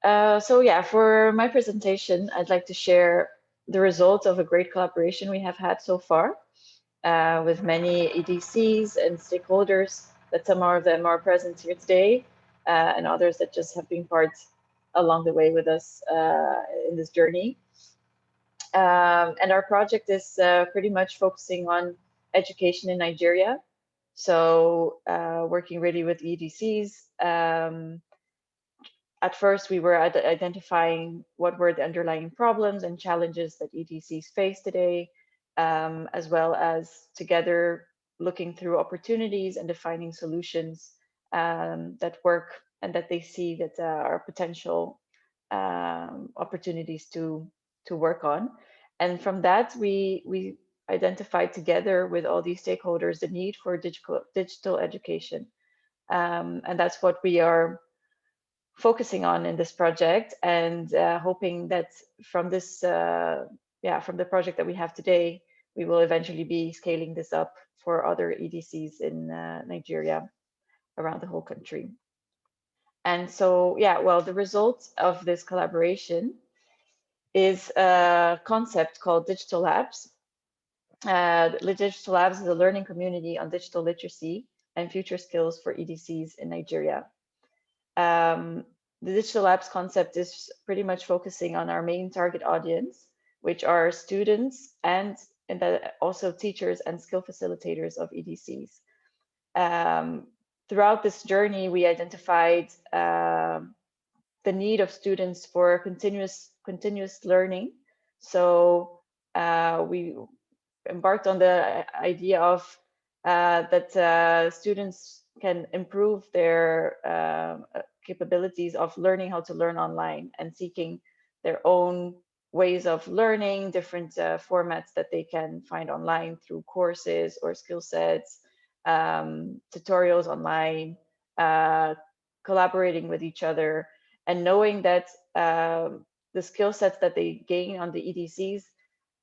So yeah, for my presentation, I'd like to share the results of a great collaboration we have had so far with many EDCs and stakeholders, that some of them are present here today, and others that just have been part along the way with us in this journey. And our project is pretty much focusing on education in Nigeria. So working really with EDCs. At first, we were identifying what were the underlying problems and challenges that EDCs face today, as well as together looking through opportunities and defining solutions that work and that they see that are potential opportunities to work on. And from that, we identified together with all these stakeholders the need for digital education. And that's what we are focusing on in this project, and hoping that from this from the project that we have today, we will eventually be scaling this up for other EDCs in Nigeria, around the whole country. And so well, the result of this collaboration is a concept called Digital Labs. Digital Labs is a learning community on digital literacy and future skills for EDCs in Nigeria. Um, the Digital Labs concept is pretty much focusing on our main target audience, which are students and also teachers and skill facilitators of EDCs. Throughout this journey, we identified the need of students for continuous learning. So we embarked on the idea of that students can improve their capabilities of learning how to learn online and seeking their own ways of learning, different formats that they can find online through courses or skill sets, tutorials online, collaborating with each other, and knowing that the skill sets that they gain on the EDCs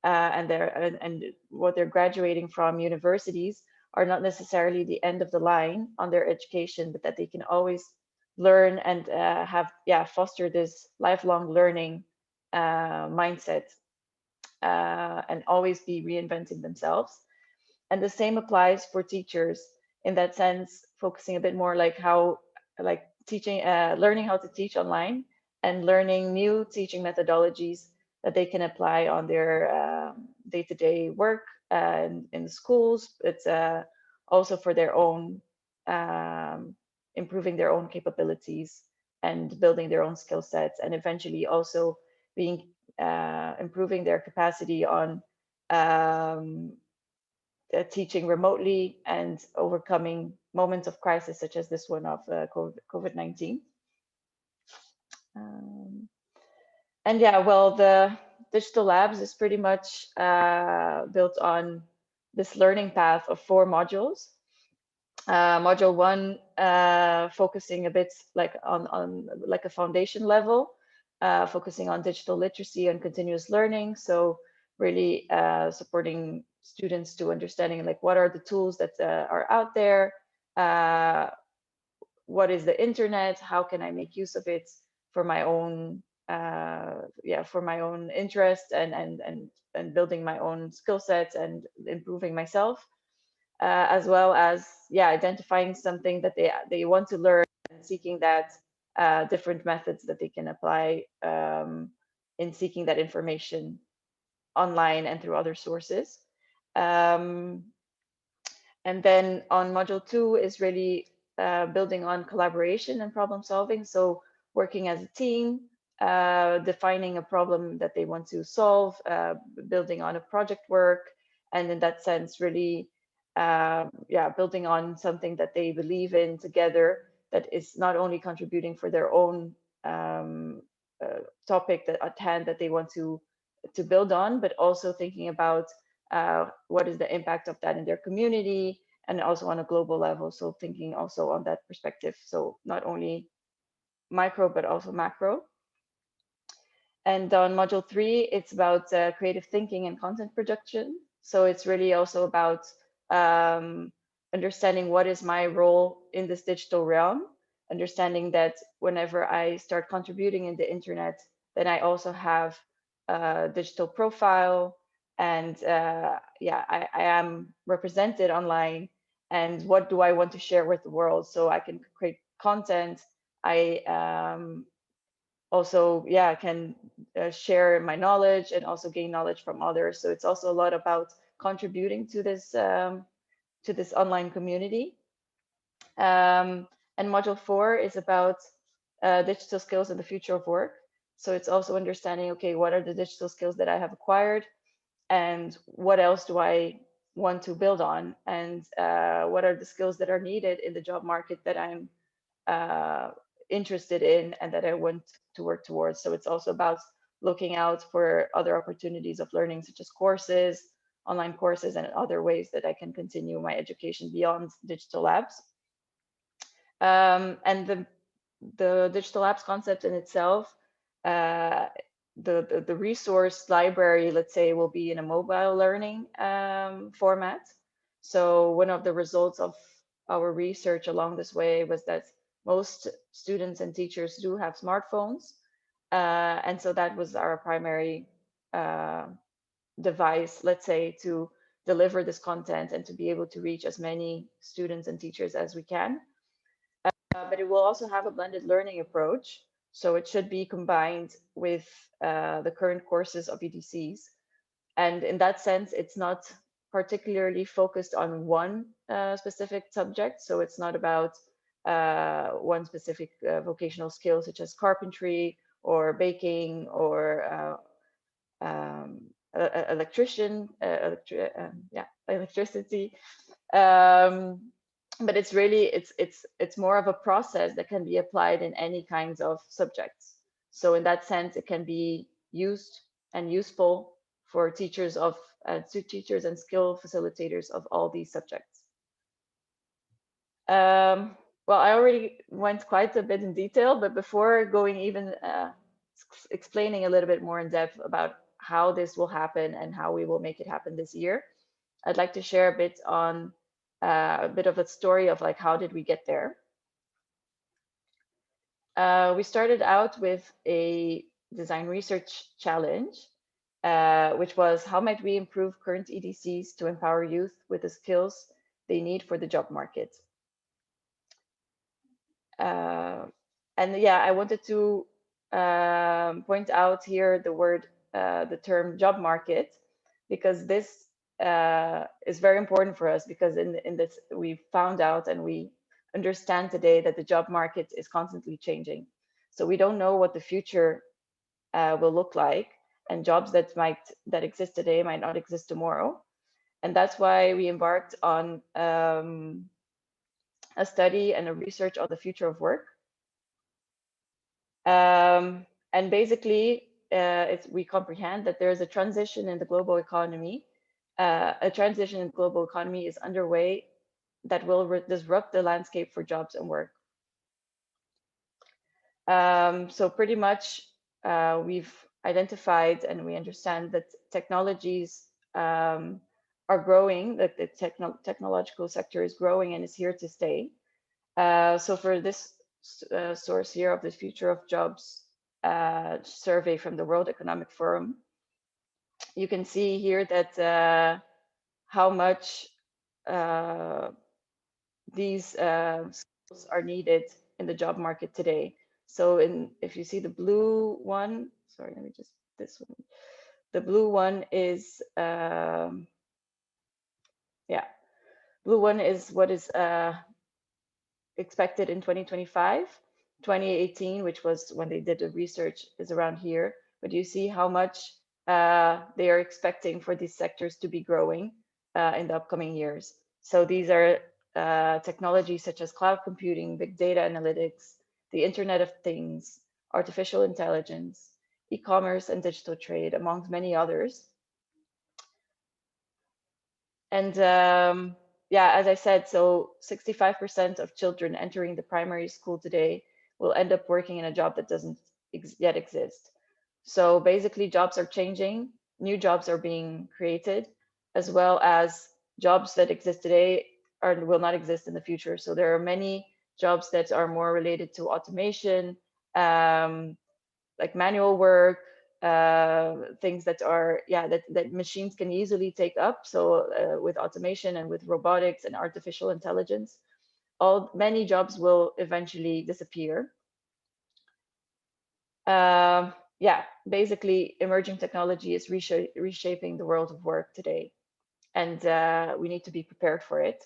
and what they're graduating from universities are not necessarily the end of the line on their education, but that they can always learn and foster this lifelong learning mindset, and always be reinventing themselves. And the same applies for teachers in that sense, focusing a bit more like how like teaching learning how to teach online and learning new teaching methodologies that they can apply on their day-to-day work in schools. It's also for their own improving their own capabilities and building their own skill sets, and eventually also being improving their capacity on teaching remotely and overcoming moments of crisis such as this one of COVID-19. And well, the Digital Labs is pretty much built on this learning path of 4 modules. Module 1 focusing a bit like on like a foundation level, focusing on digital literacy and continuous learning. So really supporting students to understanding like what are the tools that are out there, what is the internet, how can I make use of it for my own for my own interest and building my own skill sets and improving myself, as well as identifying something that they want to learn and seeking that different methods that they can apply in seeking that information online and through other sources. Um, and then on module 2 is really building on collaboration and problem solving. So working as a team, defining a problem that they want to solve, building on a project work, and in that sense, really, building on something that they believe in together that is not only contributing for their own topic that at hand that they want to build on, but also thinking about what is the impact of that in their community and also on a global level. So thinking also on that perspective. So not only micro, but also macro. And on module 3, it's about creative thinking and content production. So it's really also about understanding what is my role in this digital realm understanding that whenever I start contributing in the internet, then I also have a digital profile, and yeah, I am represented online. And what do I want to share with the world? So I can create content. I also, yeah, can share my knowledge and also gain knowledge from others. So it's also a lot about contributing to this online community. And module 4 is about digital skills and the future of work. So it's also understanding, okay, what are the digital skills that I have acquired, and what else do I want to build on, and what are the skills that are needed in the job market that I'm interested in and that I want to work towards. So it's also about looking out for other opportunities of learning, such as courses, online courses, and other ways that I can continue my education beyond digital labs. And the digital labs concept in itself, the resource library, let's say, will be in a mobile learning format. So one of the results of our research along this way was that most students and teachers do have smartphones. And so that was our primary device, let's say, to deliver this content and to be able to reach as many students and teachers as we can. But it will also have a blended learning approach. So it should be combined with the current courses of EDCs. And in that sense, it's not particularly focused on one specific subject. So it's not about one specific vocational skill, such as carpentry or baking or electrician, electricity. But it's really it's more of a process that can be applied in any kinds of subjects. So in that sense, it can be used and useful for teachers teachers and skill facilitators of all these subjects. Well, I already went quite a bit in detail, but before going even explaining a little bit more in depth about how this will happen and how we will make it happen this year, I'd like to share a bit on a bit of a story of like, how did we get there? We started out with a design research challenge, which was how might we improve current EDCs to empower youth with the skills they need for the job market. And yeah, I wanted to point out here the term job market, because this is very important for us, because in this we found out and we understand today that the job market is constantly changing. So we don't know what the future will look like, and jobs that exist today might not exist tomorrow. And that's why we embarked on a study and a research on the future of work. And basically, we comprehend that there is a transition in the global economy. A transition in the global economy is underway that will disrupt the landscape for jobs and work. So pretty much, we've identified and we understand that technologies are growing, that the technological sector is growing and is here to stay. So for this source here of the Future of Jobs survey from the World Economic Forum, you can see here that how much these skills are needed in the job market today. So if you see the blue one, sorry, let me just, this one. The blue one is, yeah, blue one is what is expected in 2025. 2018, which was when they did the research, is around here. But you see how much they are expecting for these sectors to be growing in the upcoming years. So these are technologies such as cloud computing, big data analytics, the Internet of Things, artificial intelligence, e-commerce and digital trade, amongst many others. And yeah, as I said, so 65% of children entering the primary school today will end up working in a job that doesn't yet exist. So basically, jobs are changing, new jobs are being created, as well as jobs that exist today will not exist in the future. So there are many jobs that are more related to automation, like manual work, things that are, yeah, that machines can easily take up. So with automation and with robotics and artificial intelligence, many jobs will eventually disappear. Yeah, basically, emerging technology is reshaping the world of work today, and we need to be prepared for it.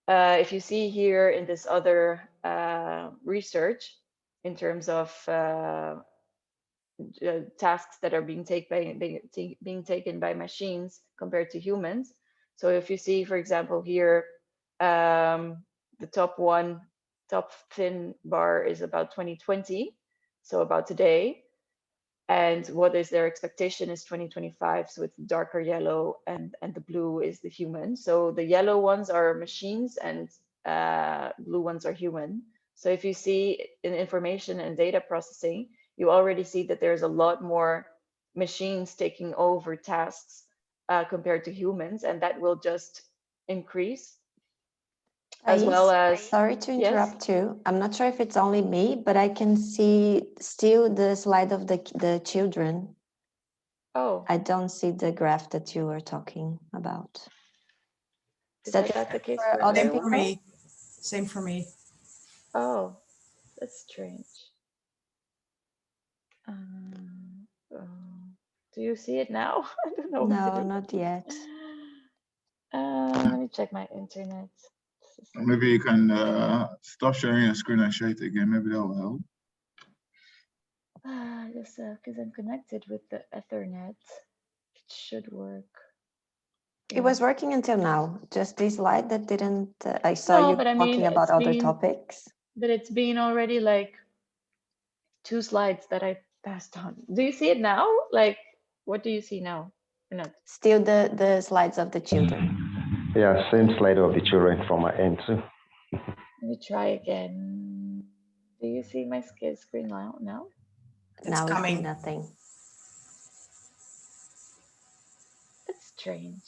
If you see here in this other research, in terms of tasks that are being taken by machines compared to humans. So if you see, for example, here, the top thin bar is about 2020, so about today. And what is their expectation is 2025, so it's darker yellow, and the blue is the human. So the yellow ones are machines, and blue ones are human. So if you see in information and data processing, you already see that there's a lot more machines taking over tasks compared to humans, and that will just increase. As well as, sorry to yes, interrupt you. I'm not sure if it's only me, but I can see still the slide of the children. oh, I don't see the graph that you were talking about. is that the case for other Same people? for me. Same for me. Oh, that's strange. Do you see it now? I don't know what to No, do. not yet. Let me check my internet. Maybe you can stop sharing your screen and share it again. Maybe that will help. Just because I'm connected with the Ethernet, it should work. It was working until now. Just this slide that didn't. I saw No, you but I mean, talking about other topics. But it's been already like 2 slides that I passed on. Do you see it now? Like, what do you see now? Or not? Still the slides of the children. Yeah, same slide of the children from my end too. Let me try again. Do you see my screen now? Now we see coming. nothing. That's strange.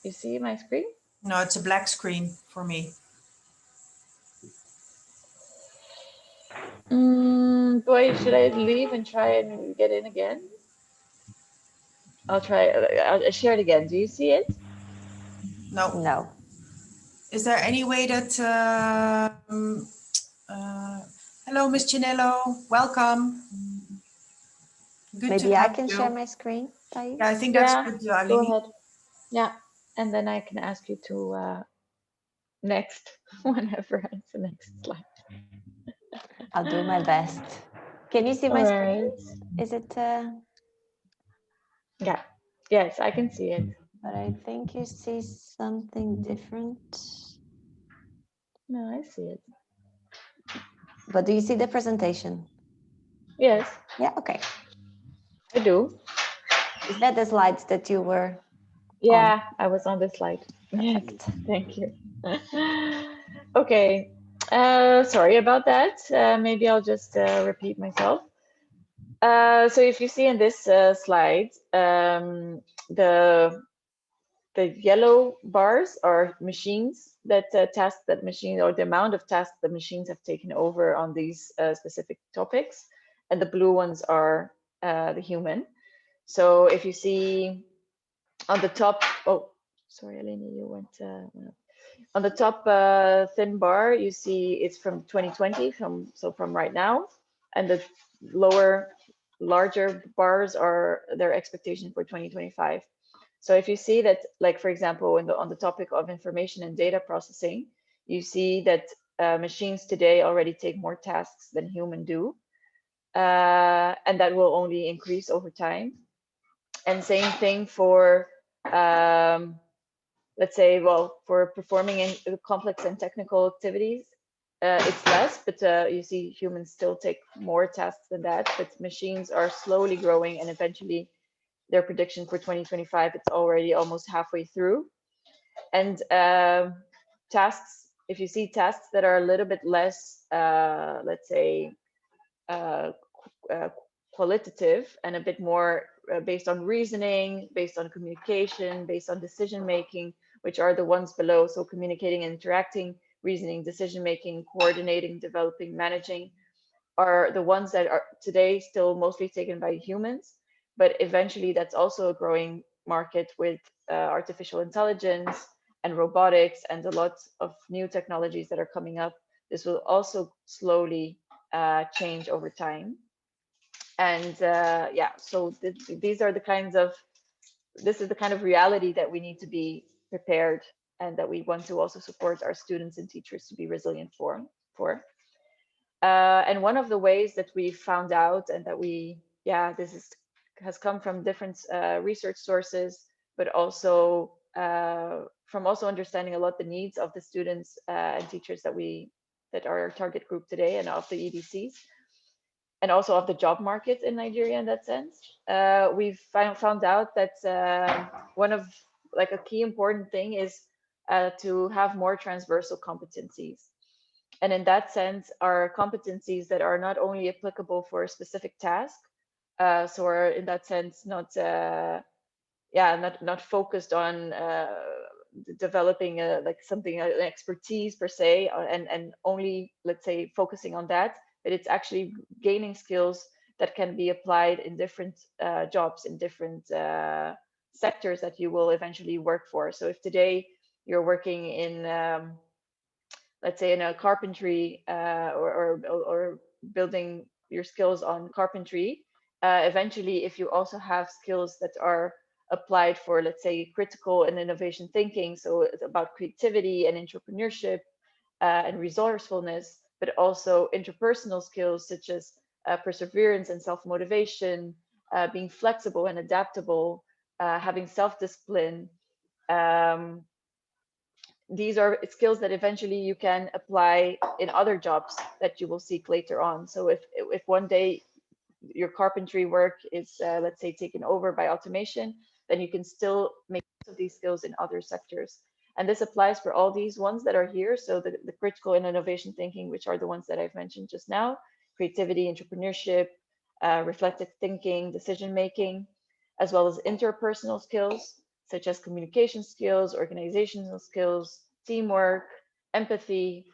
You see my screen? No, it's a black screen for me. Boy, should I leave and try and get in again? I'll try. I'll share it again. Do you see it? No. No. Is there any way that... hello, Miss Chinello. Welcome. Good Maybe to I have can you. share my screen, Thais? Yeah, I think that's good, Go Aline. ahead. Yeah, and then I can ask you to next whenever it's the next slide. I'll do my best. Can you see my screen? Is it? Yeah. Yes, I can see it. But I think you see something different. No, I see it. But do you see the presentation? Yes. Yeah. Okay. I do. Is that the slides that you were? Yeah, I was on the slide. Yes, thank you. Okay. Sorry about that. Maybe I'll just repeat myself. So if you see in this slide, the yellow bars are machines that tasks that machine, or the amount of tasks that machines have taken over on these specific topics, and the blue ones are the human. So if you see on the top, oh, sorry, Eleni, you went on the top thin bar, you see it's from 2020, from right now, and the lower, larger bars are their expectation for 2025. So if you see that, like for example, on the topic of information and data processing, you see that machines today already take more tasks than humans do, and that will only increase over time. And same thing for let's say, well, for performing in complex and technical activities, it's less, but you see humans still take more tasks than that, but machines are slowly growing, and eventually their prediction for 2025, it's already almost halfway through. And tasks, if you see tasks that are a little bit less, let's say, qualitative and a bit more based on reasoning, based on communication, based on decision making, which are the ones below. So communicating and interacting, reasoning, decision-making, coordinating, developing, managing, are the ones that are today still mostly taken by humans, but eventually that's also a growing market with artificial intelligence and robotics and a lot of new technologies that are coming up. This will also slowly change over time. And yeah, so these are the kinds of, this is the kind of reality that we need to be prepared and that we want to also support our students and teachers to be resilient for. And one of the ways that we found out, and that we, yeah, has come from different research sources, but also from also understanding a lot the needs of the students and teachers that are our target group today, and of the EDCs, and also of the job market in Nigeria in that sense. We've found out that one of like a key important thing is to have more transversal competencies. And in that sense, are competencies that are not only applicable for a specific task, so are in that sense not focused on developing like something, an expertise per se, and only, let's say, focusing on that, but it's actually gaining skills that can be applied in different jobs, in different sectors that you will eventually work for. So if today you're working in let's say in a carpentry or building your skills on carpentry, eventually if you also have skills that are applied for, let's say, critical and innovation thinking, so it's about creativity and entrepreneurship and resourcefulness, but also interpersonal skills such as perseverance and self-motivation, being flexible and adaptable, having self-discipline. These are skills that eventually you can apply in other jobs that you will seek later on. So if one day your carpentry work is, let's say, taken over by automation, then you can still make use of these skills in other sectors. And this applies for all these ones that are here. So the critical and innovation thinking, which are the ones that I've mentioned just now, creativity, entrepreneurship, reflective thinking, decision-making, as well as interpersonal skills, such as communication skills, organizational skills, teamwork, empathy,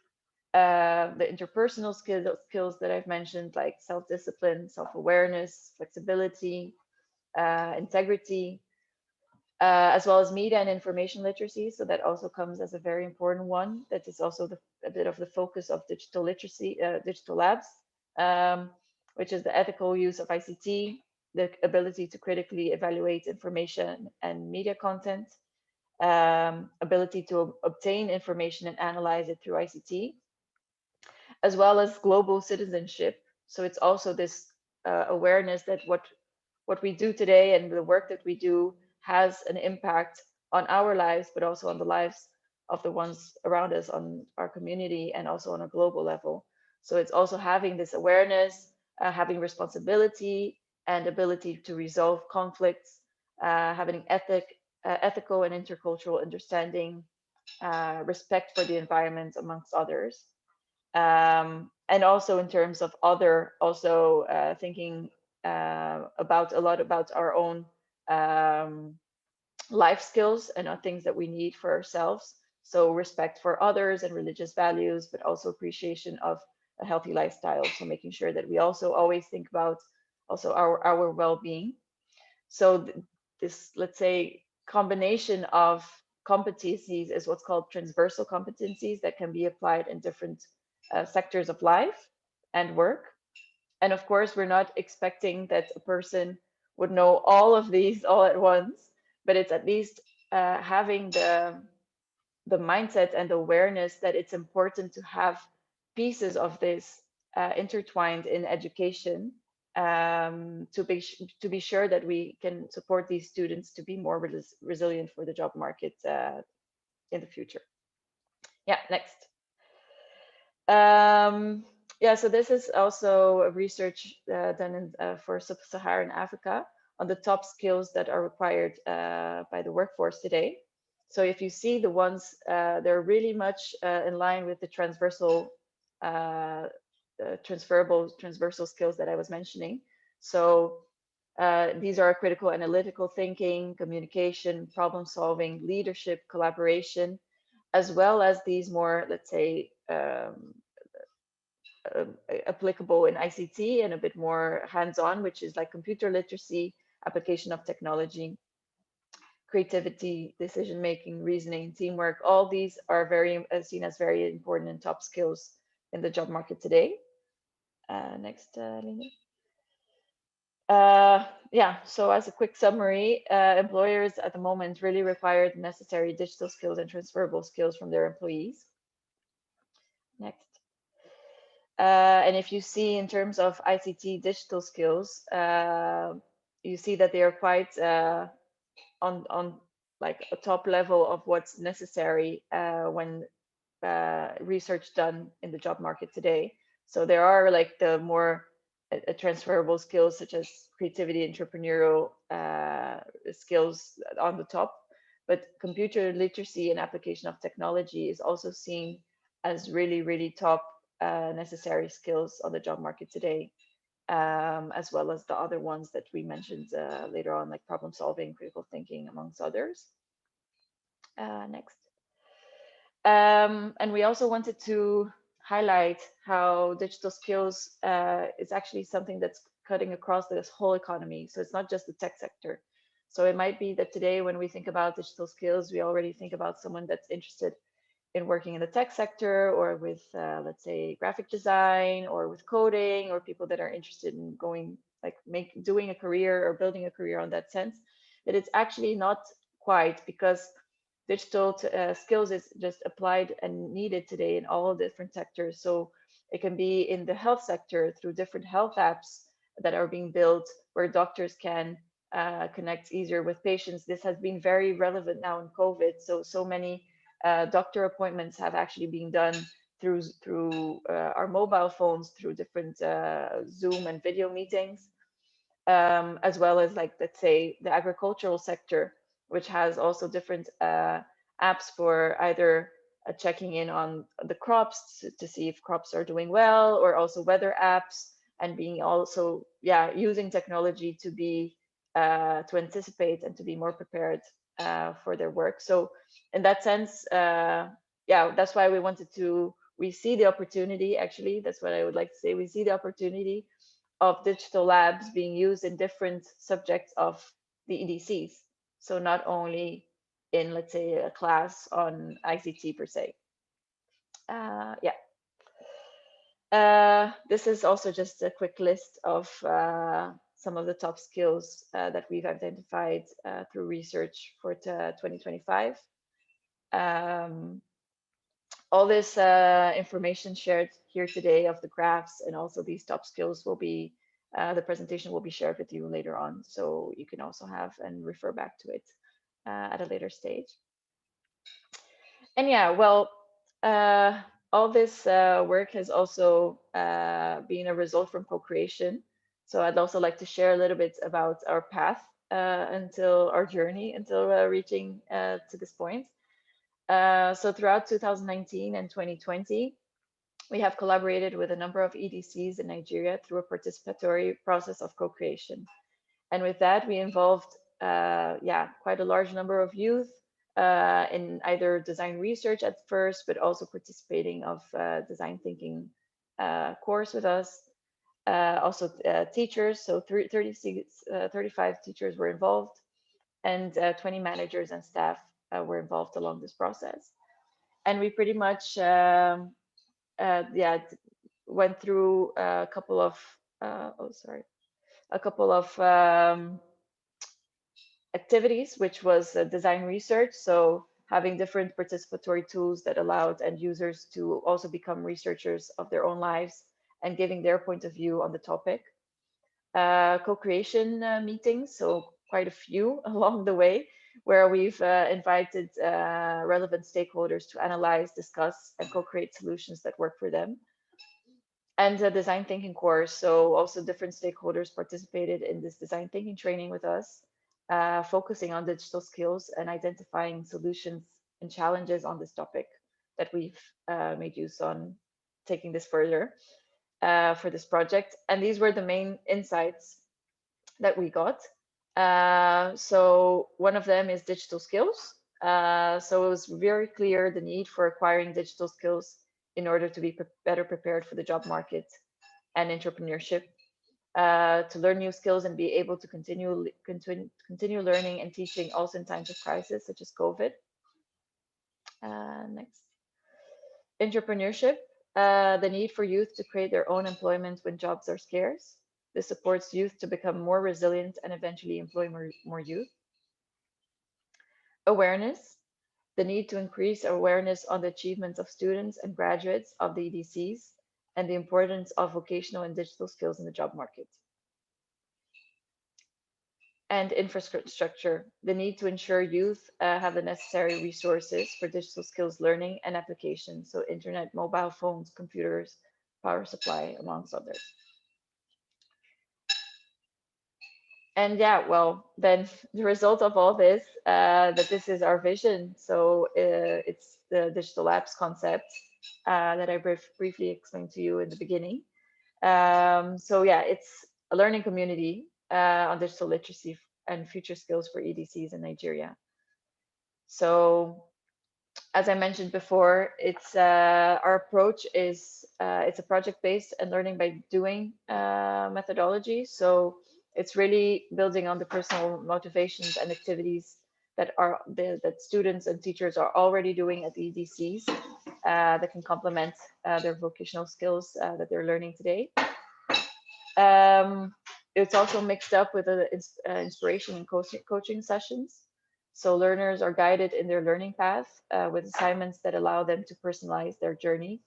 the interpersonal skills that I've mentioned, like self-discipline, self-awareness, flexibility, integrity, as well as media and information literacy. So that also comes as a very important one. That is also a bit of the focus of digital literacy, digital labs, which is the ethical use of ICT, the ability to critically evaluate information and media content, ability to obtain information and analyze it through ICT, as well as global citizenship. So it's also this awareness that what we do today and the work that we do has an impact on our lives, but also on the lives of the ones around us, on our community, and also on a global level. So it's also having this awareness, having responsibility and ability to resolve conflicts, having ethical and intercultural understanding, respect for the environment, amongst others. And also in terms of other, also thinking about a lot about our own life skills and things that we need for ourselves. So respect for others and religious values, but also appreciation of a healthy lifestyle. So making sure that we also always think about also our well-being. So this, let's say, combination of competencies is what's called transversal competencies that can be applied in different sectors of life and work. And of course, we're not expecting that a person would know all of these all at once, but it's at least having the mindset and the awareness that it's important to have pieces of this intertwined in education, to be sure that we can support these students to be more resilient for the job market in the future. Yeah, next. Yeah, so this is also a research done for Sub-Saharan Africa on the top skills that are required by the workforce today. So if you see the ones, they're really much in line with the transversal, transferable transversal skills that I was mentioning. So These are critical analytical thinking, communication, problem solving, leadership, collaboration, as well as these more, let's say, applicable in ICT and a bit more hands-on, which is like computer literacy, application of technology, creativity, decision-making, reasoning, teamwork. All these are very seen as very important and top skills in the job market today. Next, Lina. Yeah, so as a quick summary, employers at the moment really require the necessary digital skills and transferable skills from their employees. Next. And if you see in terms of ICT digital skills, you see that they are quite on like a top level of what's necessary when research done in the job market today. So there are like the more transferable skills such as creativity, entrepreneurial skills on the top, but computer literacy and application of technology is also seen as really, really top necessary skills on the job market today, as well as the other ones that we mentioned later on, like problem solving, critical thinking, amongst others. Next. And we also wanted to highlight how digital skills is actually something that's cutting across this whole economy. So it's not just the tech sector. So it might be that today when we think about digital skills, we already think about someone that's interested in working in the tech sector or with, let's say, graphic design or with coding, or people that are interested in going, like doing a career or building a career on that sense. But it's actually not quite, because digital skills is just applied and needed today in all different sectors. So it can be in the health sector through different health apps that are being built where doctors can connect easier with patients. This has been very relevant now in COVID. So many doctor appointments have actually been done through our mobile phones, through different Zoom and video meetings, as well as, like, let's say, the agricultural sector, which has also different apps for either checking in on the crops to see if crops are doing well, or also weather apps, and being also, yeah, using technology to be to anticipate and to be more prepared for their work. So in that sense, yeah, that's why we see the opportunity, actually, that's what I would like to say. We see the opportunity of digital labs being used in different subjects of the EDCs. So not only in, let's say, a class on ICT per se. Yeah. This is also just a quick list of some of the top skills that we've identified through research for 2025. All this information shared here today of the graphs and also these top skills will be, the presentation will be shared with you later on. So you can also have and refer back to it at a later stage. And yeah, well, all this work has also been a result from co-creation. So I'd also like to share a little bit about our path until our journey, until reaching to this point. So throughout 2019 and 2020, we have collaborated with a number of EDCs in Nigeria through a participatory process of co-creation. And with that, we involved quite a large number of youth in either design research at first, but also participating of design thinking course with us. Also teachers, so 35 teachers were involved, and 20 managers and staff were involved along this process. And we pretty much went through a couple of activities, which was design research. So having different participatory tools that allowed end users to also become researchers of their own lives and giving their point of view on the topic. Co-creation meetings, so quite a few along the way, where we've invited relevant stakeholders to analyze, discuss, and co-create solutions that work for them. And a design thinking course, so also different stakeholders participated in this design thinking training with us, focusing on digital skills and identifying solutions and challenges on this topic that we've made use on taking this further for this project. And these were the main insights that we got. So one of them is digital skills. So it was very clear the need for acquiring digital skills in order to be better prepared for the job market and entrepreneurship, to learn new skills and be able to continue learning and teaching also in times of crisis such as COVID. Next. Entrepreneurship, the need for youth to create their own employment when jobs are scarce. This supports youth to become more resilient and eventually employ more youth. Awareness, the need to increase awareness on the achievements of students and graduates of the EDCs and the importance of vocational and digital skills in the job market. And infrastructure, the need to ensure youth have the necessary resources for digital skills learning and application. So internet, mobile phones, computers, power supply, amongst others. And yeah, well, then the result of all this, that this is our vision. So it's the digital labs concept that I briefly explained to you in the beginning. So yeah, it's a learning community on digital literacy and future skills for EDCs in Nigeria. So as I mentioned before, it's our approach is it's a project-based and learning by doing methodology. So it's really building on the personal motivations and activities that that students and teachers are already doing at the EDCs that can complement their vocational skills that they're learning today. It's also mixed up with inspiration and coaching sessions. So learners are guided in their learning path with assignments that allow them to personalize their journey.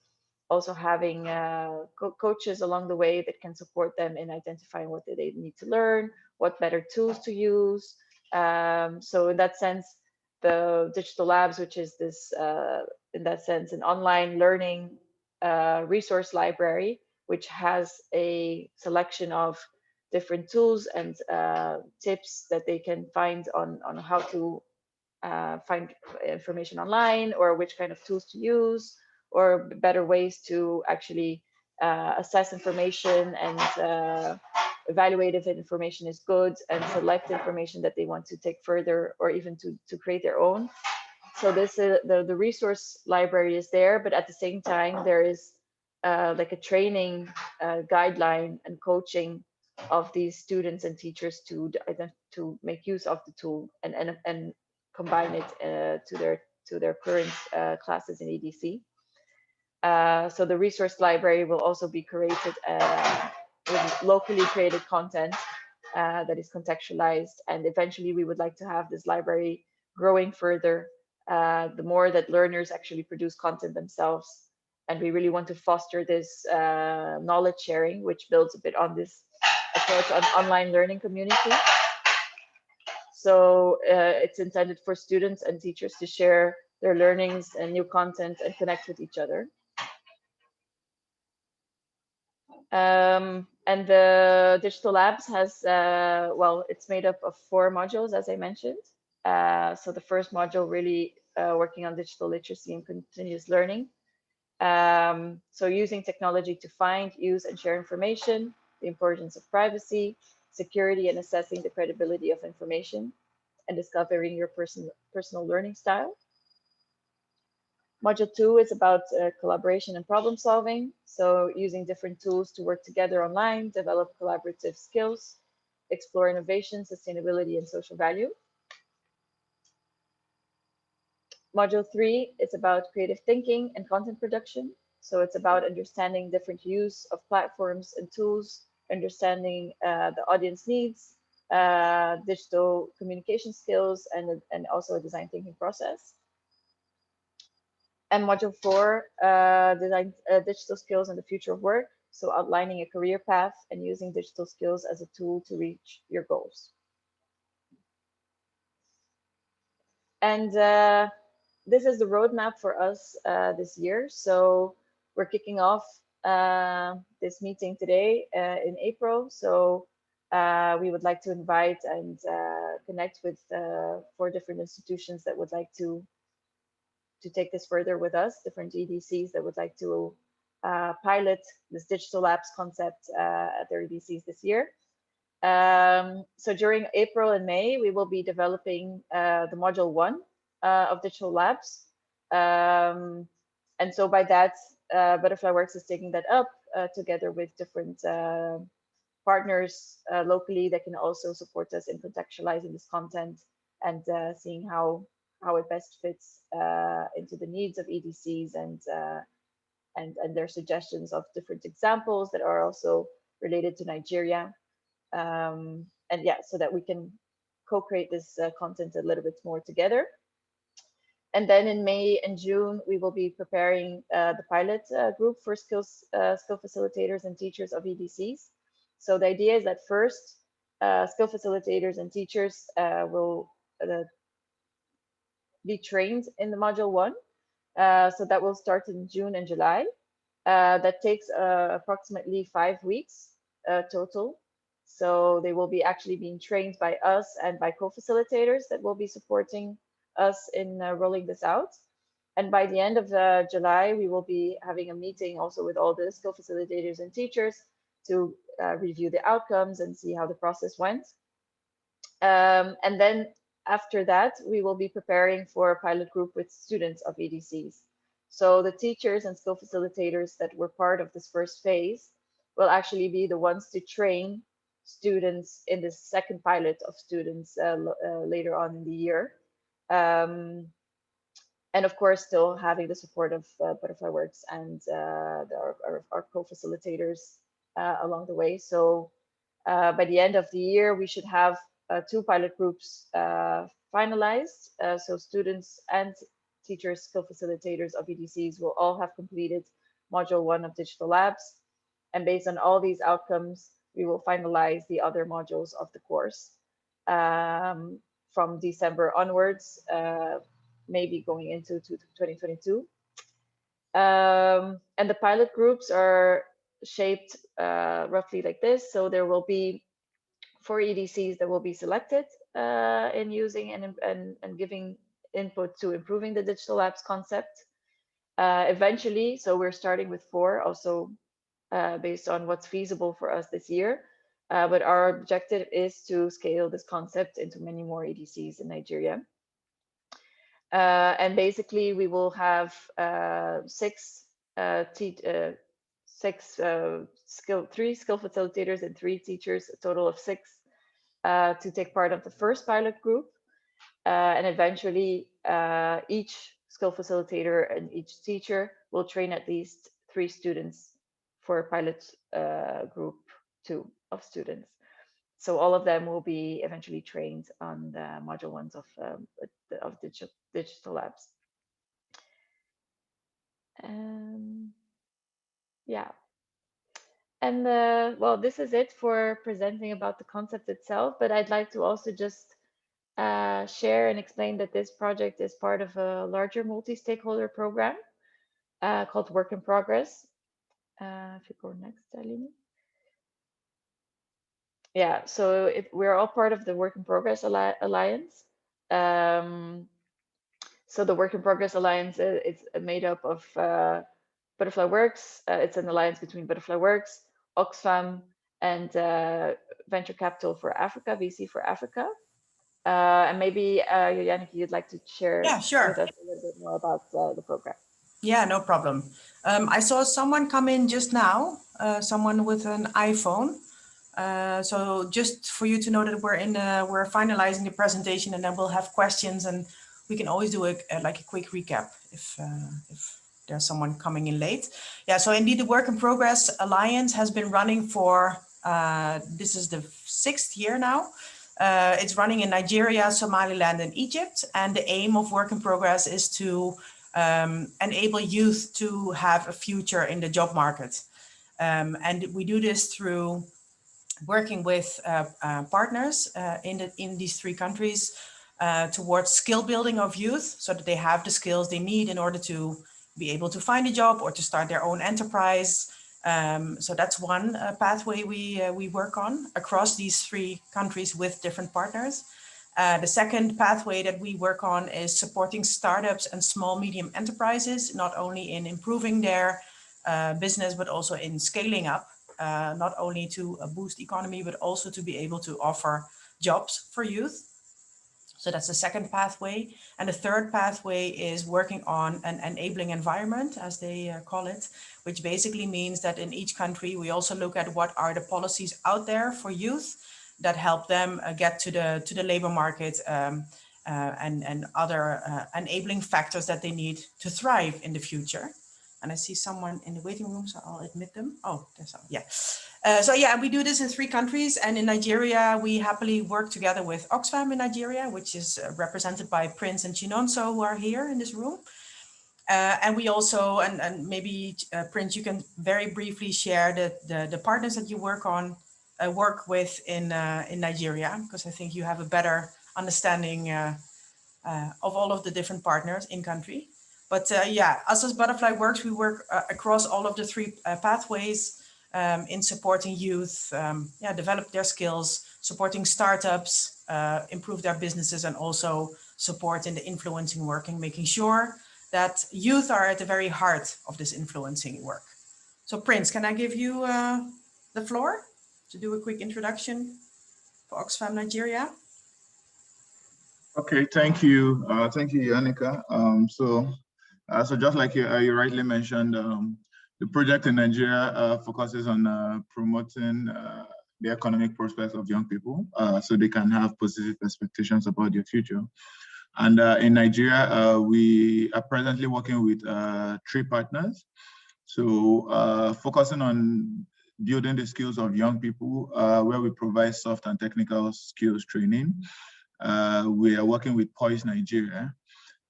Also having coaches along the way that can support them in identifying what they need to learn, what better tools to use. So in that sense, the digital labs, which is this, in that sense, an online learning resource library, which has a selection of different tools and tips that they can find on how to find information online, or which kind of tools to use, or better ways to actually assess information and evaluate if information is good, and select information that they want to take further, or even to create their own. So this is the resource library is there, but at the same time there is like a training guideline and coaching of these students and teachers to make use of the tool and combine it to their current classes in EDC. So the resource library will also be created with locally created content that is contextualized, and eventually we would like to have this library growing further the more that learners actually produce content themselves. And we really want to foster this knowledge sharing, which builds a bit on this approach on online learning community. So it's intended for students and teachers to share their learnings and new content and connect with each other. And the Digital Labs has, well, it's made up of 4 modules, as I mentioned. So the first module really working on digital literacy and continuous learning. So using technology to find, use, and share information, the importance of privacy, security, and assessing the credibility of information, and discovering your personal learning style. Module 2 is about collaboration and problem solving. So using different tools to work together online, develop collaborative skills, explore innovation, sustainability, and social value. Module 3 is about creative thinking and content production. So it's about understanding different use of platforms and tools, understanding the audience needs, digital communication skills, and also a design thinking process. And module 4, design digital skills and the future of work. So outlining a career path and using digital skills as a tool to reach your goals. And this is the roadmap for us this year. So we're kicking off this meeting today in April. So we would like to invite and connect with 4 different institutions that would like to take this further with us, different EDCs that would like to pilot this digital labs concept at their EDCs this year. So during April and May, we will be developing the module 1 of Digital Labs. And so by that, Butterfly Works is taking that up together with different partners locally that can also support us in contextualizing this content and seeing how it best fits into the needs of EDCs and their suggestions of different examples that are also related to Nigeria. And yeah, so that we can co-create this content a little bit more together. And then in May and June, we will be preparing the pilot group for skill facilitators and teachers of EDCs. So the idea is that first, skill facilitators and teachers will be trained in the module 1. So that will start in June and July. That takes approximately 5 weeks total. So they will be actually being trained by us and by co-facilitators that will be supporting us in rolling this out. And by the end of July, we will be having a meeting also with all the skill facilitators and teachers to review the outcomes and see how the process went. And then after that, we will be preparing for a pilot group with students of EDCs. So the teachers and skill facilitators that were part of this first phase will actually be the ones to train students in the second pilot of students later on in the year. And of course, still having the support of Butterfly Works and our co-facilitators along the way. So by the end of the year, we should have 2 pilot groups finalized. So students and teachers, skill facilitators of EDCs will all have completed module 1 of Digital Labs. And based on all these outcomes, we will finalize the other modules of the course from December onwards, maybe going into 2022. And the pilot groups are shaped roughly like this. So there will be 4 EDCs that will be selected in using and giving input to improving the Digital Labs concept. Eventually, so we're starting with 4 also based on what's feasible for us this year. But our objective is to scale this concept into many more EDCs in Nigeria. And basically, we will have 3 skill facilitators and 3 teachers, a total of 6, to take part of the first pilot group. And eventually, each skill facilitator and each teacher will train at least 3 students for a pilot group 2 of students. So all of them will be eventually trained on the module 1s of Digital Labs. Yeah. And well, this is it for presenting about the concept itself, but I'd like to also just share and explain that this project is part of a larger multi-stakeholder program called Work in Progress. If you go next, Aline. Yeah, so we're all part of the Work in Progress Alliance. So the Work in Progress Alliance is made up of Butterfly Works. It's an alliance between Butterfly Works, Oxfam, and Venture Capital for Africa, VC for Africa. And maybe, Yannick, you'd like to share Yeah, sure. with us a little bit more about the program. Yeah, no problem. I saw someone come in just now, someone with an iPhone. So just for you to know that we're finalizing the presentation, and then we'll have questions, and we can always do like a quick recap if there's someone coming in late. Yeah, so indeed the Work in Progress Alliance has been running for, this is the 6th year now. It's running in Nigeria, Somaliland, and Egypt. And the aim of Work in Progress is to enable youth to have a future in the job market. And we do this through working with partners in these 3 countries towards skill building of youth, so that they have the skills they need in order to be able to find a job or to start their own enterprise. So that's one pathway we work on across these 3 countries with different partners. The second pathway that we work on is supporting startups and small medium enterprises, not only in improving their business, but also in scaling up. not only to boost economy, but also to be able to offer jobs for youth. So that's the second pathway. And the third pathway is working on an enabling environment, as they call it, which basically means that in each country, we also look at what are the policies out there for youth that help them get to the labor market and other enabling factors that they need to thrive in the future. And I see someone in the waiting room, so I'll admit them. Oh, there's some, yeah. So yeah, we do this in 3 countries, and in Nigeria, we happily work together with Oxfam in Nigeria, which is represented by Prince and Chinonso, who are here in this room. And we also, and maybe Prince, you can very briefly share the partners that you work with in Nigeria, because I think you have a better understanding of all of the different partners in country. But yeah, us as Butterfly Works, we work across all of the 3 pathways in supporting youth, develop their skills, supporting startups, improve their businesses, and also support in the influencing work and making sure that youth are at the very heart of this influencing work. So Prince, can I give you the floor to do a quick introduction for Oxfam Nigeria? Okay, thank you. Thank you, Yannicka. So just like you rightly mentioned, the project in Nigeria focuses on promoting the economic prospects of young people so they can have positive expectations about their future. And in Nigeria, we are presently working with 3 partners. So focusing on building the skills of young people, where we provide soft and technical skills training. We are working with Poise Nigeria.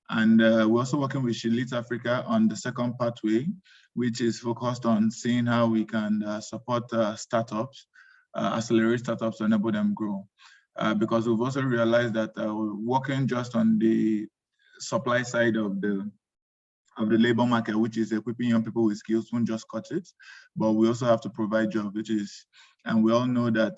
And we're also working with She Leads Africa on the second pathway, which is focused on seeing how we can support startups, accelerate startups to enable them grow. Because we've also realized that working just on the supply side of the labor market, which is equipping young people with skills, won't just cut it, but we also have to provide jobs, and we all know that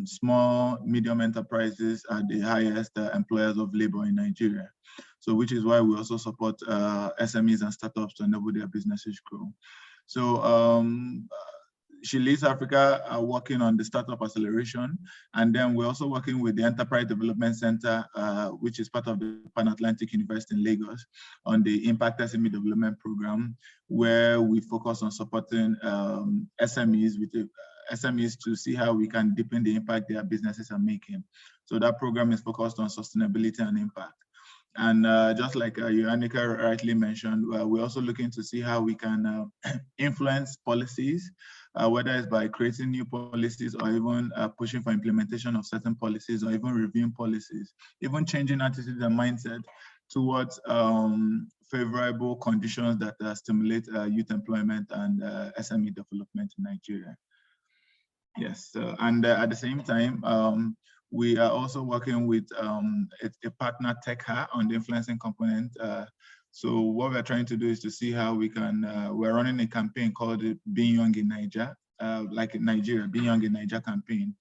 small, medium enterprises are the highest employers of labor in Nigeria. So which is why we also support SMEs and startups to enable their businesses grow. So She Leads Africa are working on the startup acceleration. And then we're also working with the Enterprise Development Center, which is part of the Pan-Atlantic University in Lagos, on the Impact SME Development Program, where we focus on supporting SMEs to see how we can deepen the impact their businesses are making. So that program is focused on sustainability and impact. And just like Yannicka rightly mentioned, we're also looking to see how we can influence policies, whether it's by creating new policies or even pushing for implementation of certain policies or even reviewing policies, even changing attitudes and mindset towards favorable conditions that stimulate youth employment and SME development in Nigeria. Yes, and at the same time, we are also working with a partner, TechHa, on the influencing component. So what we're trying to do is to see how we can, we're running a campaign called Being Young in Nigeria, like in Nigeria, Being Young in Nigeria campaign,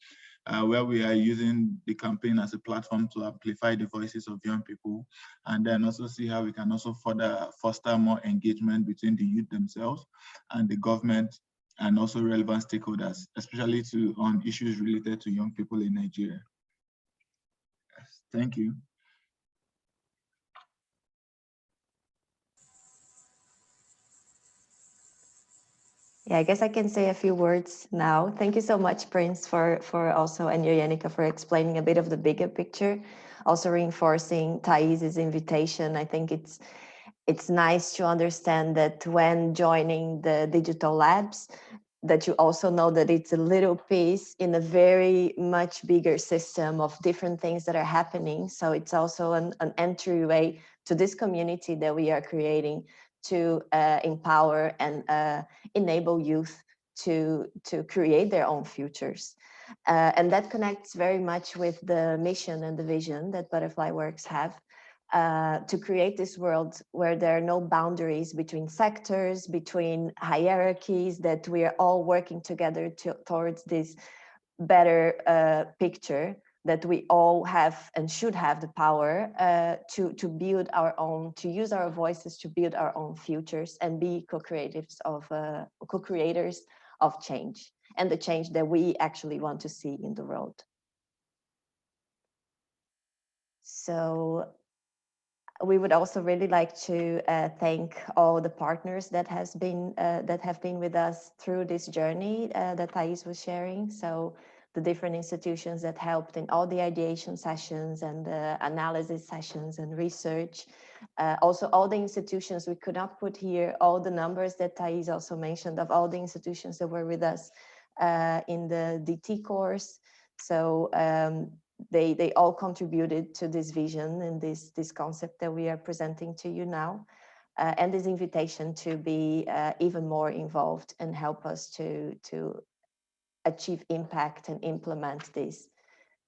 where we are using the campaign as a platform to amplify the voices of young people, and then also see how we can also further foster more engagement between the youth themselves and the government, and also relevant stakeholders, especially on issues related to young people in Nigeria. Yes, thank you. Yeah, I guess I can say a few words now. Thank you so much, Prince, for also, and Yannicka, for explaining a bit of the bigger picture, also reinforcing Thais' invitation. I think it's nice to understand that when joining the digital labs, that you also know that it's a little piece in a very much bigger system of different things that are happening. So it's also an entryway to this community that we are creating to empower and enable youth to create their own futures. And that connects very much with the mission and the vision that Butterfly Works have, to create this world where there are no boundaries between sectors, between hierarchies, that we are all working together towards this better picture, that we all have and should have the power to build our own, to use our voices to build our own futures and be co-creators of change. and the change that we actually want to see in the world. So we would also really like to thank all the partners that have been with us through this journey that Thais was sharing. So the different institutions that helped in all the ideation sessions and the analysis sessions and research. Also all the institutions, we could not put here all the numbers that Thais also mentioned of all the institutions that were with us in the DT course. So they all contributed to this vision and this concept that we are presenting to you now, and this invitation to be even more involved and help us to achieve impact and implement this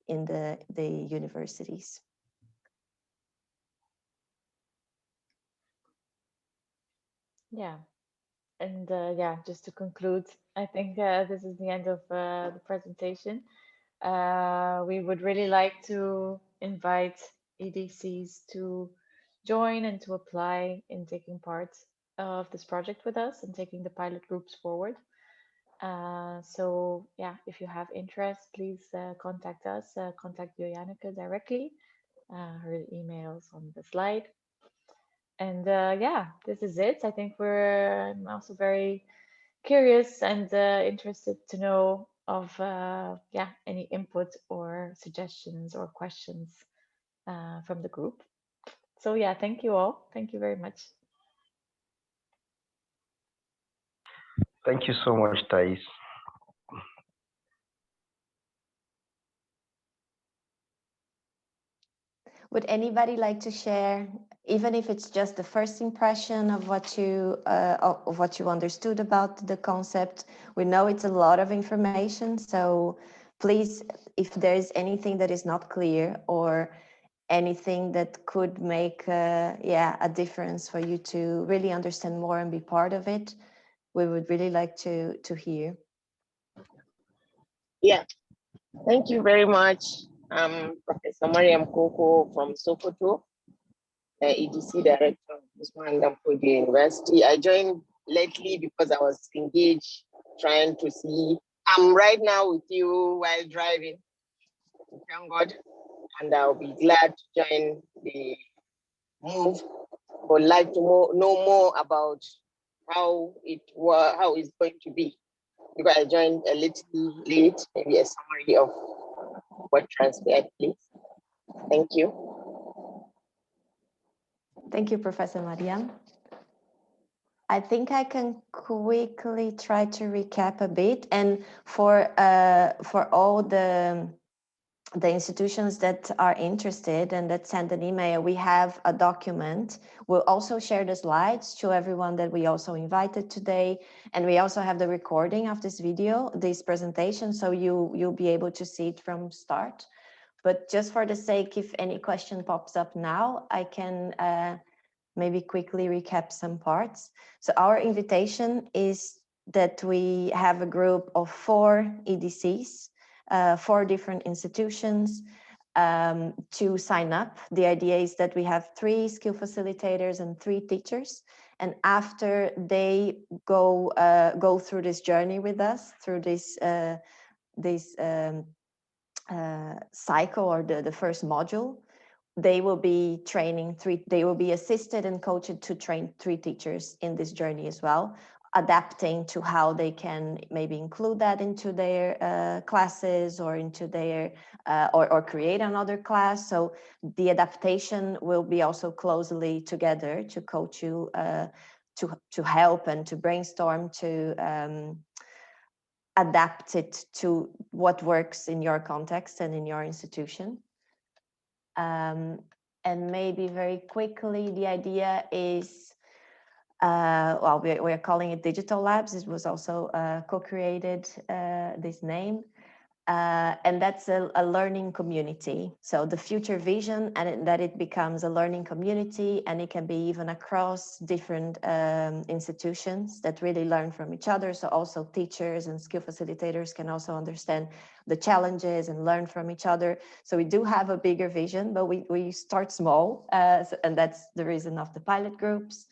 in the universities. Yeah, and yeah, just to conclude, I think this is the end of the presentation. We would really like to invite EDCs to join and to apply in taking part of this project with us and taking the pilot groups forward. So yeah, if you have interest, please contact us, contact Janneke directly. Her email's on the slide. And yeah, this is it. I think I'm also very curious and interested to know of yeah, any input or suggestions or questions from the group. So yeah, thank you all. Thank you very much. Thank you so much, Thais. Would anybody like to share, even if it's just the first impression of what you understood about the concept? We know it's a lot of information, so please, if there's anything that is not clear or anything that could make a difference for you to really understand more and be part of it, we would really like to hear. Yeah, thank you very much. I'm Professor Mariam Koko from Sokoto, EDC Director of Usman Danfodio University. I joined lately because I was engaged trying to see. I'm right now with you while driving, thank God, and I'll be glad to join the move. Would like to know more about how it's going to be, because I joined a little late. Maybe a summary of what transpired, please. Thank you. Thank you, Professor Mariam. I think I can quickly try to recap a bit, and for all the institutions that are interested and that send an email, we have a document. We'll also share the slides to everyone that we also invited today, and we also have the recording of this video, this presentation, so you'll be able to see it from start. But just for the sake, if any question pops up now, I can maybe quickly recap some parts. So our invitation is that we have a group of 4 EDCs, 4 different institutions to sign up. The idea is that we have 3 skill facilitators and 3 teachers. And after they go through this journey with us, through this cycle or the first module, they will be training they will be assisted and coached to train 3 teachers in this journey as well, adapting to how they can maybe include that into their classes or into their or create another class. So the adaptation will be also closely together to coach you to help and to brainstorm, to adapt it to what works in your context and in your institution. And maybe very quickly, the idea is, well, we are calling it Digital Labs. It was also co-created, this name. And that's a learning community. So the future vision, and that it becomes a learning community, and it can be even across different institutions that really learn from each other. So also teachers and skill facilitators can also understand the challenges and learn from each other. So we do have a bigger vision, but we start small, and that's the reason of the pilot groups.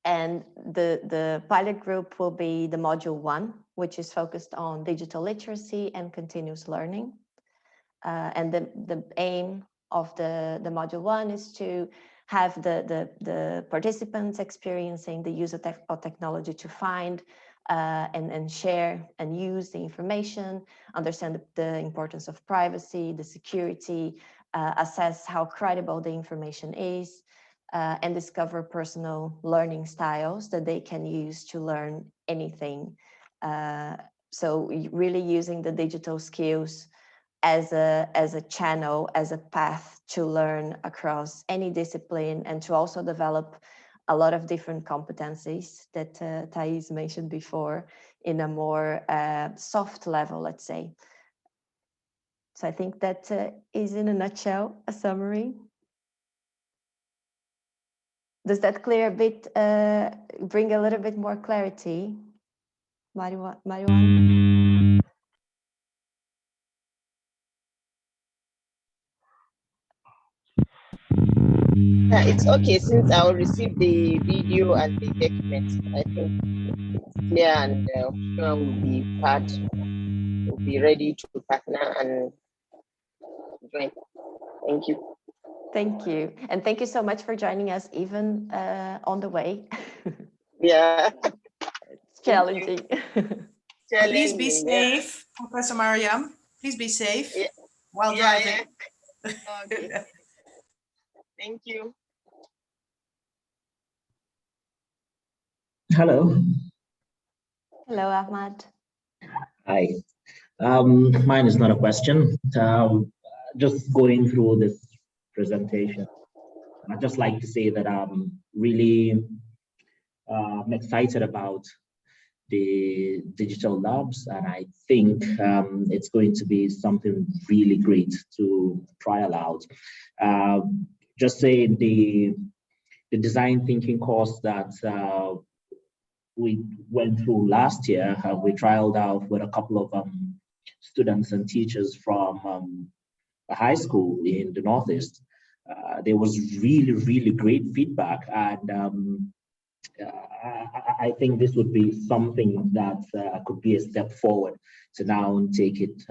And the pilot group will be the module 1, which is focused on digital literacy and continuous learning. And the aim of the module 1 is to have the participants experiencing the use of technology to find and share and use the information, understand the importance of privacy, the security, assess how credible the information is, and discover personal learning styles that they can use to learn anything. So really using the digital skills as a channel, as a path to learn across any discipline, and to also develop a lot of different competencies that Thais mentioned before in a more soft level, let's say. So I think that is, in a nutshell, a summary. Does that clear a bit, bring a little bit more clarity, Marijuana? It's okay since I will receive the video and the documents. I think it's clear, and sure will be ready to partner and join. Thank you. Thank you. And thank you so much for joining us, even on the way. Yeah. It's challenging. Please be safe, Professor Mariam. Please be safe while driving. Yeah. Okay. Thank you. Hello. Hello, Ahmad. Hi. Mine is not a question. Just going through this presentation, I'd just like to say that I'm really excited about the digital labs, and I think it's going to be something really great to trial out. Just saying the design thinking course that we went through last year, we trialed out with a couple of students and teachers from a high school in the Northeast. There was really great feedback, and I think this would be something that could be a step forward to now take it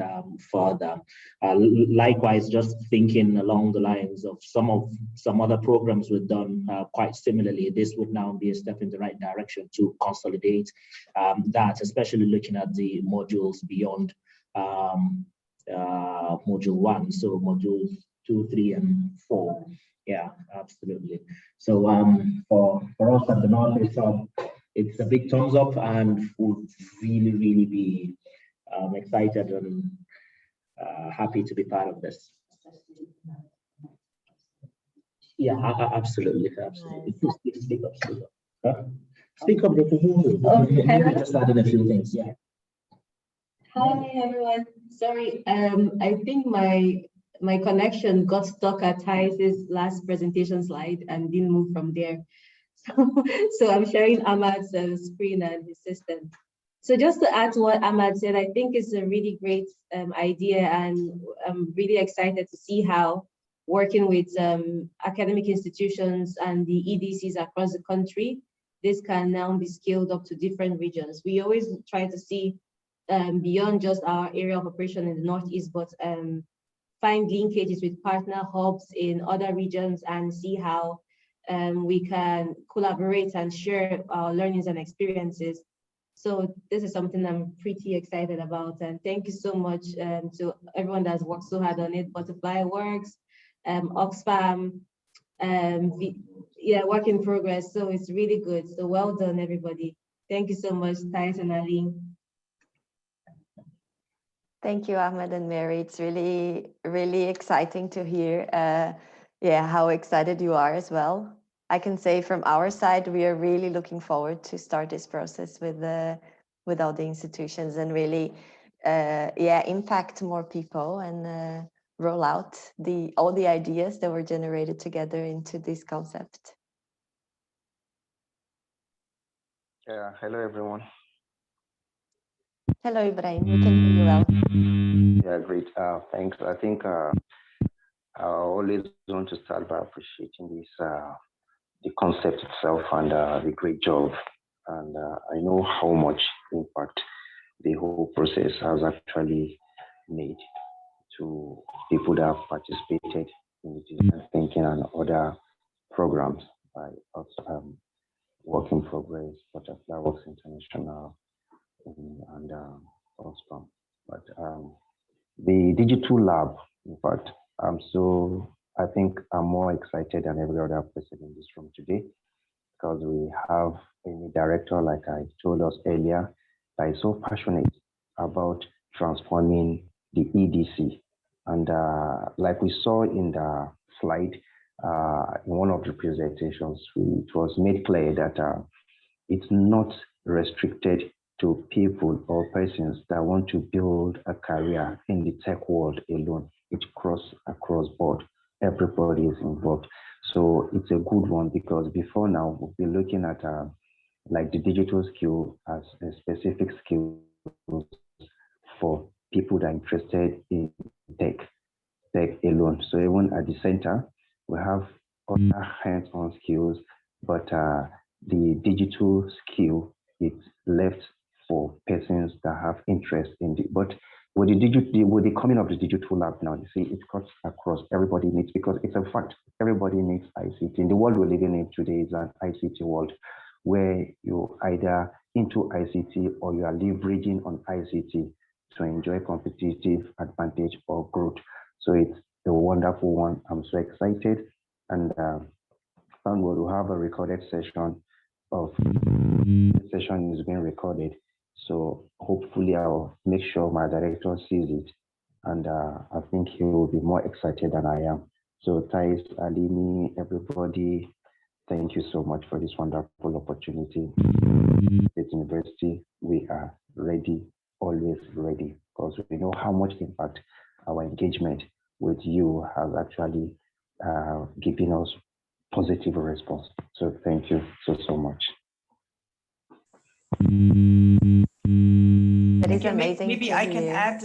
further. Likewise, just thinking along the lines of some other programs we've done quite similarly, this would now be a step in the right direction to consolidate that, especially looking at the modules beyond module 1, so modules 2, 3, and 4. Yeah, absolutely. So for us at the Northeast Hub, it's a big thumbs up, and would really be excited and happy to be part of this. Yeah, absolutely. Speak up. Huh? Speak up. Okay. Just added a few things. Yeah. Hi everyone. Sorry, I think my connection got stuck at Thais' last presentation slide and didn't move from there. So I'm sharing Ahmad's screen and his system. So just to add to what Ahmad said, I think it's a really great idea, and I'm really excited to see how working with academic institutions and the EDCs across the country, this can now be scaled up to different regions. We always try to see beyond just our area of operation in the Northeast, but find linkages with partner hubs in other regions and see how we can collaborate and share our learnings and experiences. So this is something I'm pretty excited about. And thank you so much to everyone that's worked so hard on it, Butterfly Works, Oxfam, work in progress. So it's really good. So well done, everybody. Thank you so much, Thais and Aline. Thank you, Ahmed and Mary. It's really exciting to hear how excited you are as well. I can say from our side, we are really looking forward to start this process with all the institutions and really impact more people and roll out all the ideas that were generated together into this concept. Yeah, hello everyone. Hello, Ibrahim. We can hear you well. Yeah, great. Thanks. I think I always want to start by appreciating this the concept itself and the great job. And I know how much impact the whole process has actually made to people that have participated in the design thinking and other programs by Work in Progress, Butterfly Works International, and Osprey. But the digital lab, in fact, I think I'm more excited than every other person in this room today, because we have a director, like I told us earlier, that is so passionate about transforming the EDC. And like we saw in the slide, in one of the presentations, it was made clear that it's not restricted to people or persons that want to build a career in the tech world alone. It's across board. Everybody is involved. So it's a good one, because before now, we'll be looking at like the digital skill as a specific skill for people that are interested in tech alone. So even at the center, we have other hands-on skills, but the digital skill is left for persons that have interest in it. But with the coming of the digital lab now, you see, it cuts across. Everybody needs, because it's a fact, everybody needs ICT. In the world we're living in today is an ICT world, where you're either into ICT or you are leveraging on ICT to enjoy competitive advantage or growth. So it's a wonderful one. I'm so excited. And we'll have a recorded session the session is being recorded. So hopefully I'll make sure my director sees it. And I think he will be more excited than I am. So Thais, Alini, everybody, thank you so much for this wonderful opportunity. At university, we are ready, always ready, because we know how much impact our engagement with you has actually given us positive response. So thank you so much. That is amazing. Maybe I can add,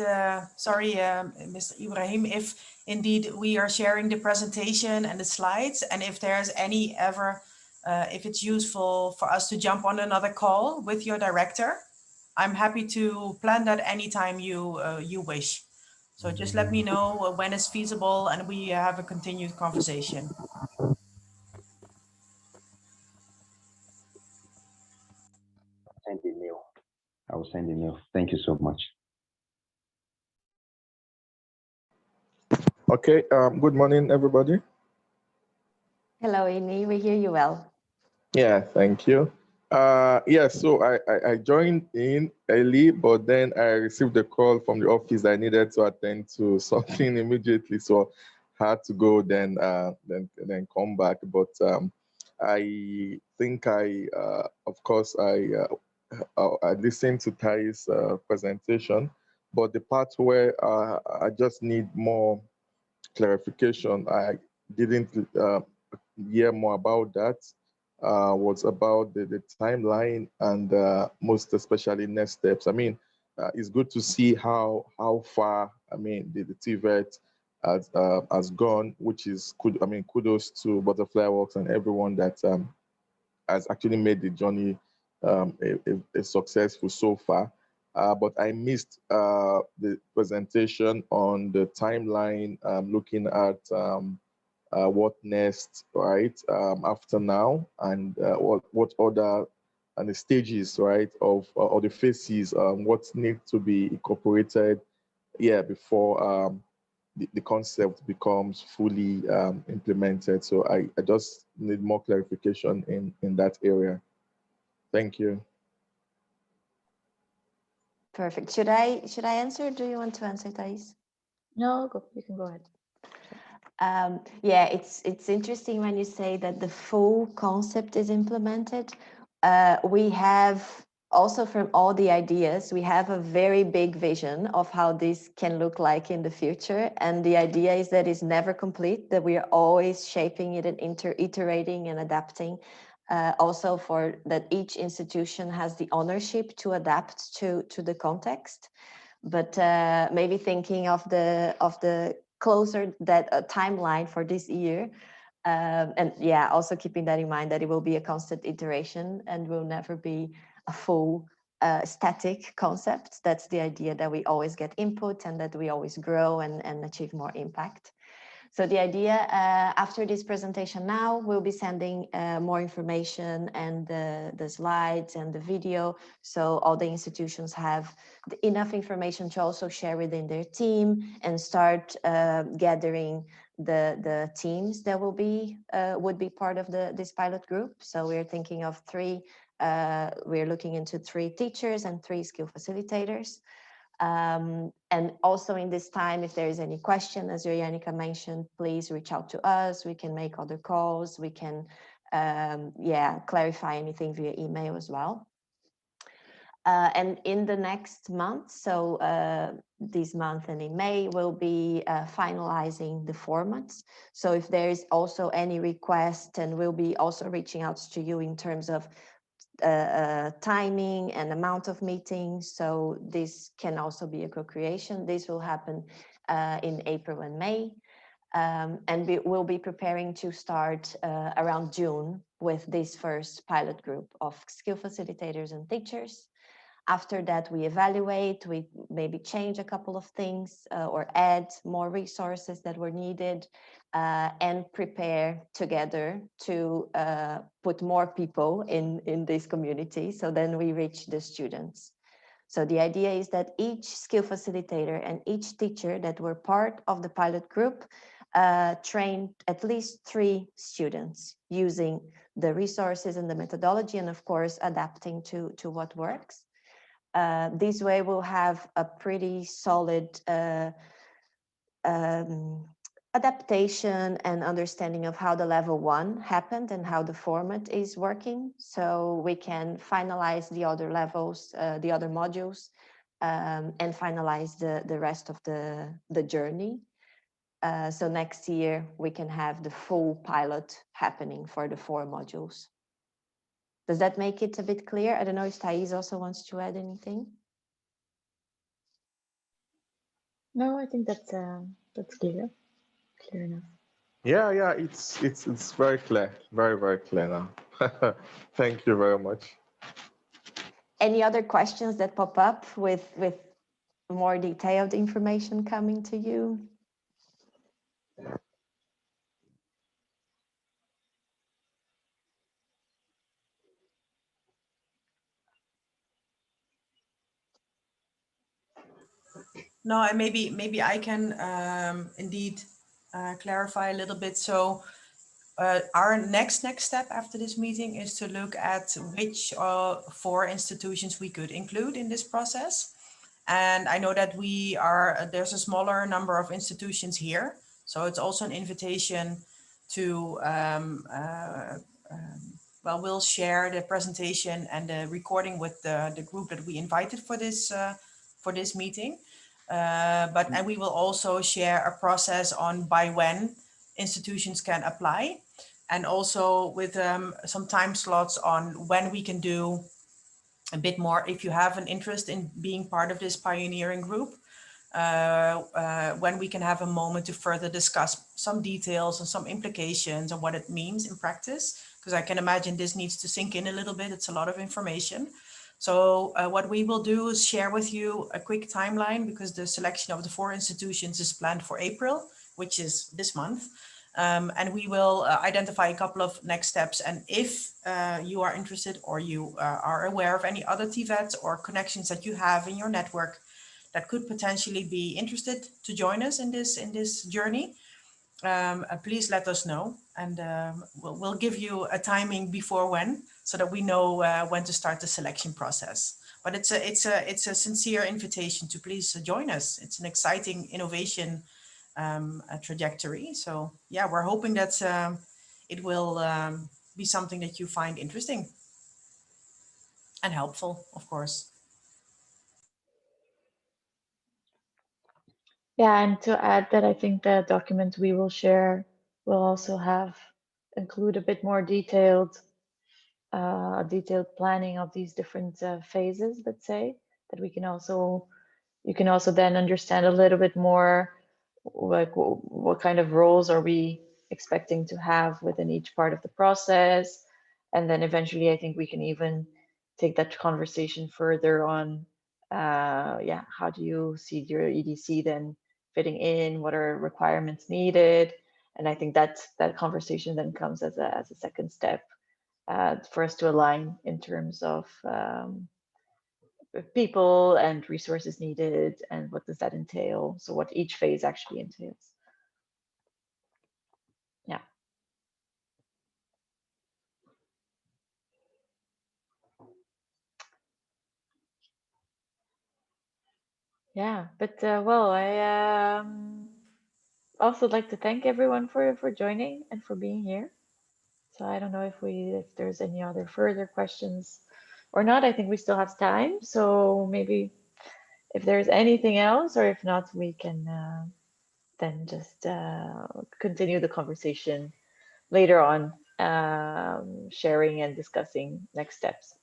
sorry, Mr. Ibrahim, if indeed we are sharing the presentation and the slides, and if there's if it's useful for us to jump on another call with your director, I'm happy to plan that anytime you wish. So just let me know when it's feasible and we have a continued conversation. Send the mail. I will send the mail. Thank you so much. Okay, good morning, everybody. Hello, Ini, we hear you well. Yeah, thank you. So I joined in early, but then I received a call from the office. I needed to attend to something immediately, so I had to go then come back. But I think of course, I listened to Thais' presentation, but the part where I just need more clarification, I didn't hear more about that. Was about the timeline and most especially next steps. I mean, it's good to see how far, I mean, the TVET has gone, which is good. I mean, kudos to Butterfly Works and everyone that has actually made the journey a successful so far. But I missed the presentation on the timeline, looking at what next, right, after now, and what other and the stages, right, of or the phases, what needs to be incorporated, before the concept becomes fully implemented. So I just need more clarification in that area. Thank you. Perfect. Should I answer? Do you want to answer, Thais? No, you can go ahead. Yeah, it's interesting when you say that the full concept is implemented. We have also, from all the ideas, we have a very big vision of how this can look like in the future. And the idea is that it's never complete, that we are always shaping it and iterating and adapting. Also for that each institution has the ownership to adapt to the context. But maybe thinking of the closer that timeline for this year, And yeah, also keeping that in mind that it will be a constant iteration and will never be a full static concept. That's the idea, that we always get input and that we always grow and achieve more impact. So the idea after this presentation now, we'll be sending more information and the slides and the video. So all the institutions have enough information to also share within their team and start gathering the teams that will be would be part of this pilot group. So we're thinking of we're looking into 3 teachers and 3 skill facilitators. And also in this time, if there is any question, as Jannica mentioned, please reach out to us. We can make other calls. We can, clarify anything via email as well. And in the next month, so this month and in May, we'll be finalizing the formats. So if there is also any request, and we'll be also reaching out to you in terms of timing and amount of meetings. So this can also be a co-creation. This will happen in April and May. And we will be preparing to start around June with this first pilot group of skill facilitators and teachers. After that, we evaluate, we maybe change a couple of things or add more resources that were needed and prepare together to put more people in this community. So then we reach the students. So the idea is that each skill facilitator and each teacher that were part of the pilot group trained at least 3 students using the resources and the methodology, and of course, adapting to what works. This way we'll have a pretty solid adaptation and understanding of how the level 1 happened and how the format is working. So we can finalize the other levels, the other modules, and finalize the rest of the journey. So next year we can have the full pilot happening for the 4 modules. Does that make it a bit clear? I don't know if Thais also wants to add anything. No, I think that's clear enough. Yeah, it's very clear, very clear now. Thank you very much. Any other questions that pop up with more detailed information coming to you? No, and maybe I can indeed clarify a little bit. So our next step after this meeting is to look at which 4 institutions we could include in this process. And I know that there's a smaller number of institutions here. So it's also an invitation to, we'll share the presentation and the recording with the group that we invited for this meeting. And we will also share a process on by when institutions can apply, and also with some time slots on when we can do a bit more. If you have an interest in being part of this pioneering group, when we can have a moment to further discuss some details and some implications and what it means in practice, because I can imagine this needs to sink in a little bit. It's a lot of information. So what we will do is share with you a quick timeline, because the selection of the 4 institutions is planned for April, which is this month. And we will identify a couple of next steps. And if you are interested, or you are aware of any other TVETs or connections that you have in your network that could potentially be interested to join us in this journey, please let us know, and we'll give you a timing before when, so that we know when to start the selection process. But it's a sincere invitation to please join us. It's an exciting innovation trajectory. So yeah, we're hoping that it will be something that you find interesting and helpful, of course. Yeah, and to add that, I think the document we will share will also include a bit more detailed planning of these different phases, let's say, that you can also then understand a little bit more, like what kind of roles are we expecting to have within each part of the process. And then eventually, I think we can even take that conversation further on, yeah, how do you see your EDC then fitting in? What are requirements needed? And I think that conversation then comes as a second step for us to align in terms of people and resources needed, and what does that entail? So what each phase actually entails. Yeah. Yeah, but well, I also like to thank everyone for joining and for being here. So I don't know if there's any other further questions or not. I think we still have time. So maybe if there's anything else, or if not, we can then just continue the conversation later on, sharing and discussing next steps.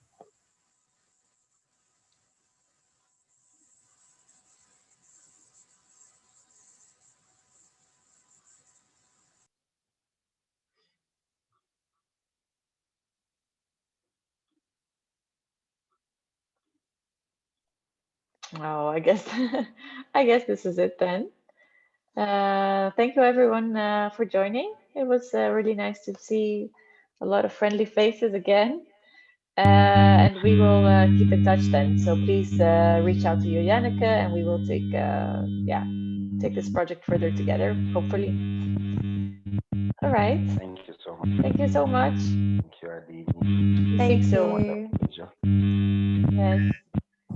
Oh, I guess I guess this is it then. Thank you everyone for joining. It was really nice to see a lot of friendly faces again. And we will keep in touch then. So please reach out to you, Janneke, and we will take this project further together, hopefully. All right. Thank you so much. Thank you so much. Thank you, Adi. Thank so. you. Yes.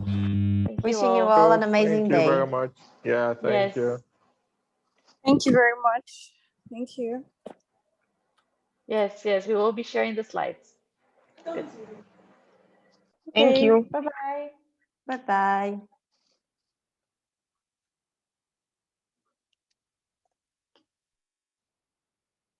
Thank Wishing you all. all an amazing Thank you day. very much. Yeah, thank you. Thank you very much. Thank you. Yes, we will be sharing the slides. Good. Thank you. Bye-bye. Bye-bye.